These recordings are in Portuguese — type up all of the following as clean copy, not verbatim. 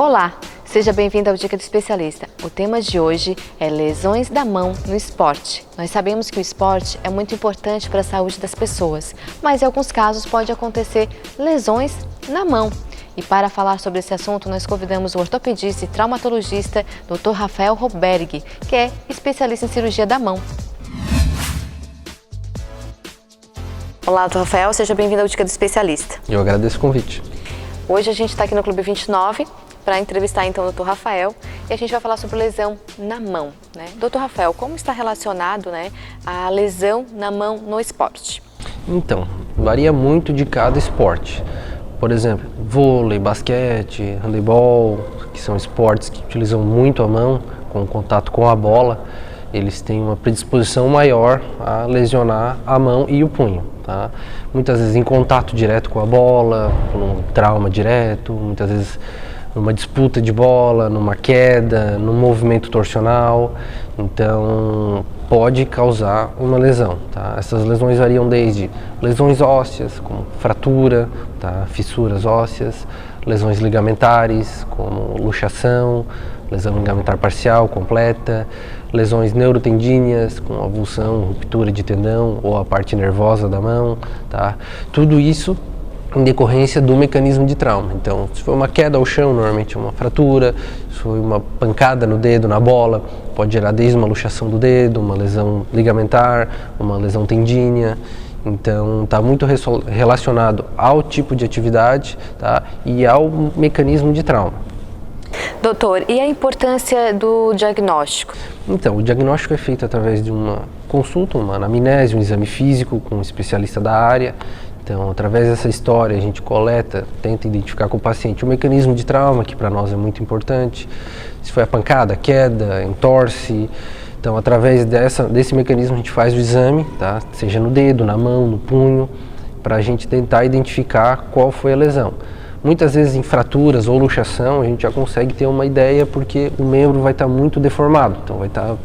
Olá, seja bem-vindo ao Dica do Especialista. O tema de hoje é lesões da mão no esporte. Nós sabemos que o esporte é muito importante para a saúde das pessoas, mas em alguns casos pode acontecer lesões na mão. E para falar sobre esse assunto, nós convidamos o ortopedista e traumatologista Dr. Rafael Roberg, que é especialista em cirurgia da mão. Olá, Dr. Rafael, seja bem-vindo ao Dica do Especialista. Eu agradeço o convite. Hoje a gente está aqui no Clube 29 para entrevistar então o Dr. Rafael e a gente vai falar sobre lesão na mão, né? Dr. Rafael, como está relacionado, né, a lesão na mão no esporte? Então, varia muito de cada esporte. Por exemplo, vôlei, basquete, handebol, que são esportes que utilizam muito a mão, com contato com a bola, eles têm uma predisposição maior a lesionar a mão e o punho, tá? Muitas vezes em contato direto com a bola, um trauma direto, muitas vezes numa disputa de bola, numa queda, num movimento torsional, então pode causar uma lesão, tá? Essas lesões variam desde lesões ósseas, como fratura, tá? Fissuras ósseas, lesões ligamentares, como luxação, lesão ligamentar parcial, completa, lesões neurotendíneas, com avulsão, ruptura de tendão ou a parte nervosa da mão, tá? Tudo isso em decorrência do mecanismo de trauma. Então, se foi uma queda ao chão, normalmente é uma fratura, se foi uma pancada no dedo, na bola, pode gerar desde uma luxação do dedo, uma lesão ligamentar, uma lesão tendínea. Então, está muito relacionado ao tipo de atividade, tá? E ao mecanismo de trauma. Doutor, e a importância do diagnóstico? Então, o diagnóstico é feito através de uma consulta, uma anamnese, um exame físico com um especialista da área. Então, através dessa história, a gente coleta, tenta identificar com o paciente o mecanismo de trauma, que para nós é muito importante. Se foi a pancada, a queda, entorse. Então, através desse mecanismo, a gente faz o exame, tá? Seja no dedo, na mão, no punho, para a gente tentar identificar qual foi a lesão. Muitas vezes em fraturas ou luxação, a gente já consegue ter uma ideia porque o membro vai estar muito deformado. Então, vai estar,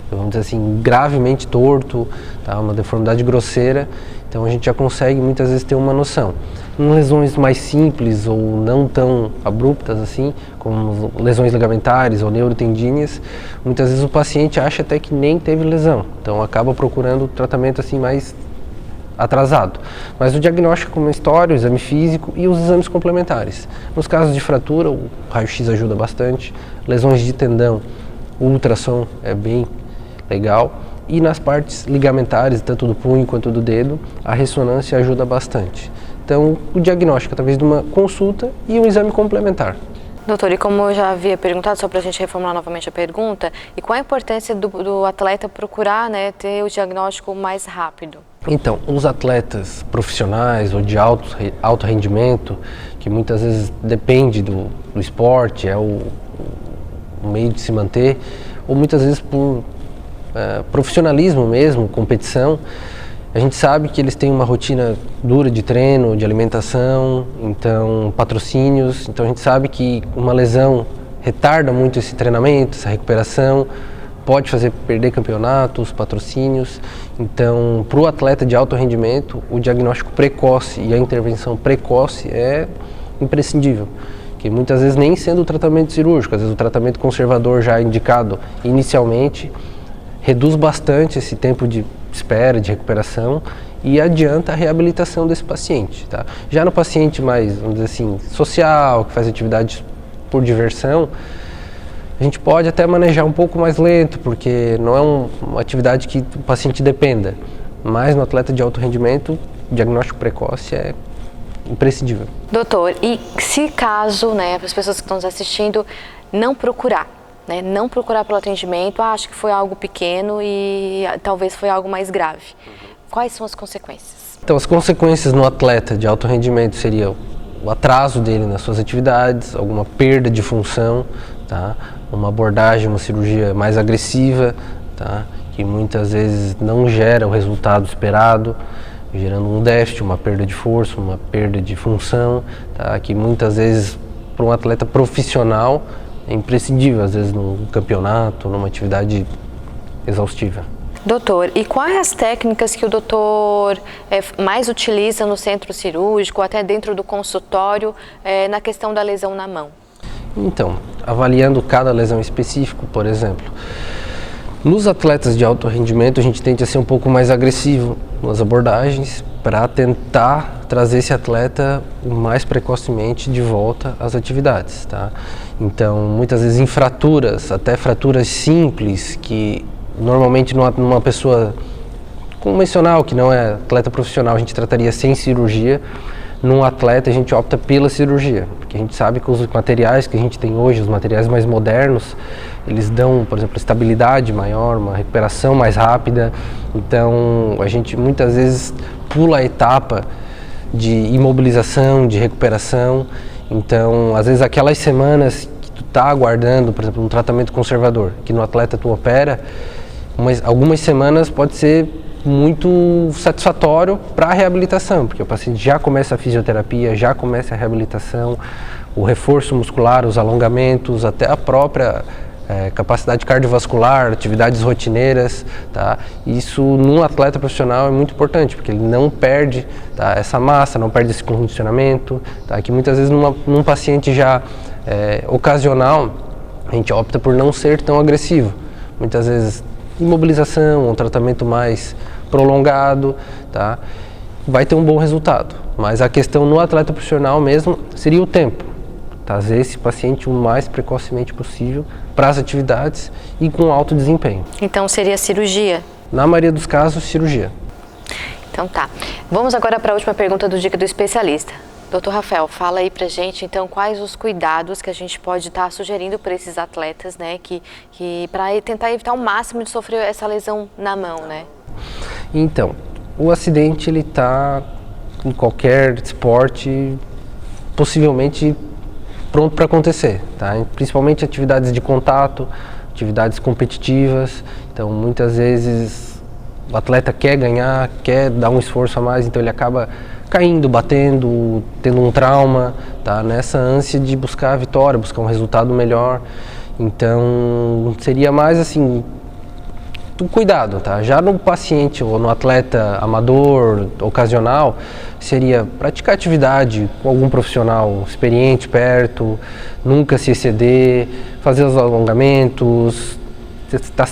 vamos dizer assim, gravemente torto, tá? Uma deformidade grosseira. Então a gente já consegue muitas vezes ter uma noção. Em lesões mais simples ou não tão abruptas assim, como lesões ligamentares ou neurotendíneas, muitas vezes o paciente acha até que nem teve lesão. Então acaba procurando tratamento assim mais atrasado. Mas o diagnóstico como história, o exame físico e os exames complementares. Nos casos de fratura, o raio-x ajuda bastante. Lesões de tendão, o ultrassom é bem legal. E nas partes ligamentares, tanto do punho quanto do dedo, a ressonância ajuda bastante. Então, o diagnóstico através de uma consulta e um exame complementar. Doutor, e como eu já havia perguntado, só para a gente reformular novamente a pergunta, e qual a importância do atleta procurar, né, ter o diagnóstico mais rápido? Então, os atletas profissionais ou de alto rendimento, que muitas vezes depende do esporte, é o meio de se manter, ou muitas vezes por profissionalismo mesmo, competição, a gente sabe que eles têm uma rotina dura de treino, de alimentação, então patrocínios, então a gente sabe que uma lesão retarda muito esse treinamento, essa recuperação, pode fazer perder campeonatos, patrocínios. Então, para o atleta de alto rendimento, o diagnóstico precoce e a intervenção precoce é imprescindível. Que muitas vezes nem sendo o tratamento cirúrgico, às vezes o tratamento conservador já indicado inicialmente, reduz bastante esse tempo de espera, de recuperação e adianta a reabilitação desse paciente, tá? Já no paciente mais, vamos dizer assim, social, que faz atividades por diversão, a gente pode até manejar um pouco mais lento, porque não é uma atividade que o paciente dependa, mas no atleta de alto rendimento, o diagnóstico precoce é imprescindível. Doutor, e se caso, né, para as pessoas que estão nos assistindo, não procurar, né, não procurar pelo atendimento, acho que foi algo pequeno e talvez foi algo mais grave. Quais são as consequências? Então, as consequências no atleta de alto rendimento seriam o atraso dele nas suas atividades, alguma perda de função, tá? Uma abordagem, uma cirurgia mais agressiva, tá? Que muitas vezes não gera o resultado esperado, gerando um déficit, uma perda de força, uma perda de função, tá? Que muitas vezes para um atleta profissional é imprescindível, às vezes num campeonato, numa atividade exaustiva. Doutor, e quais as técnicas que o doutor mais utiliza no centro cirúrgico, até dentro do consultório, na questão da lesão na mão? Então, avaliando cada lesão específica, por exemplo, nos atletas de alto rendimento a gente tende a ser um pouco mais agressivo nas abordagens para tentar trazer esse atleta o mais precocemente de volta às atividades, tá? Então, muitas vezes em fraturas, até fraturas simples, que normalmente numa pessoa convencional, que não é atleta profissional, a gente trataria sem cirurgia. Num atleta a gente opta pela cirurgia, porque a gente sabe que os materiais que a gente tem hoje, os materiais mais modernos, eles dão, por exemplo, estabilidade maior, uma recuperação mais rápida. Então a gente muitas vezes pula a etapa de imobilização, de recuperação. Então às vezes aquelas semanas que tu tá aguardando, por exemplo, um tratamento conservador, que no atleta tu opera, algumas semanas pode ser muito satisfatório para a reabilitação, porque o paciente já começa a fisioterapia, já começa a reabilitação, o reforço muscular, os alongamentos, até a própria capacidade cardiovascular, atividades rotineiras, tá? Isso num atleta profissional é muito importante, porque ele não perde, tá, essa massa, não perde esse condicionamento, tá? Que muitas vezes num paciente já ocasional, a gente opta por não ser tão agressivo. Muitas vezes imobilização, um tratamento mais prolongado, tá? Vai ter um bom resultado, mas a questão no atleta profissional mesmo seria o tempo, trazer esse paciente o mais precocemente possível para as atividades e com alto desempenho. Então seria cirurgia? Na maioria dos casos, cirurgia. Então tá. Vamos agora para a última pergunta do Dica do Especialista. Doutor Rafael, fala aí pra gente, então, quais os cuidados que a gente pode estar sugerindo para esses atletas, né, que para tentar evitar o máximo de sofrer essa lesão na mão, né? Então, o acidente, ele tá em qualquer esporte, possivelmente pronto para acontecer, tá? Principalmente atividades de contato, atividades competitivas. Então, muitas vezes o atleta quer ganhar, quer dar um esforço a mais, então ele acaba caindo, batendo, tendo um trauma, tá? Nessa ânsia de buscar a vitória, buscar um resultado melhor. Então, seria mais assim, cuidado, tá? Já no paciente ou no atleta amador, ocasional, seria praticar atividade com algum profissional experiente perto, nunca se exceder, fazer os alongamentos,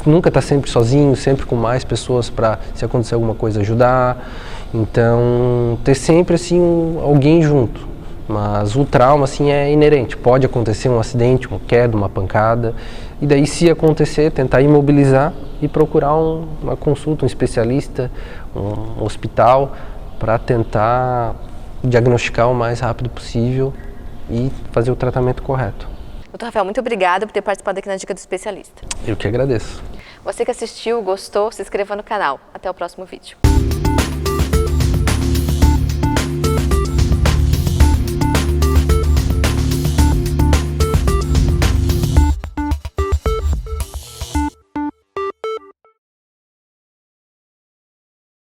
nunca estar sempre sozinho, sempre com mais pessoas para, se acontecer alguma coisa, ajudar. Então, ter sempre assim alguém junto. Mas o trauma assim é inerente, pode acontecer um acidente, uma queda, uma pancada, e daí, se acontecer, tentar imobilizar e procurar uma consulta, um especialista, um hospital, para tentar diagnosticar o mais rápido possível e fazer o tratamento correto. Doutor Rafael, muito obrigada por ter participado aqui na Dica do Especialista. Eu que agradeço. Você que assistiu, gostou, se inscreva no canal. Até o próximo vídeo.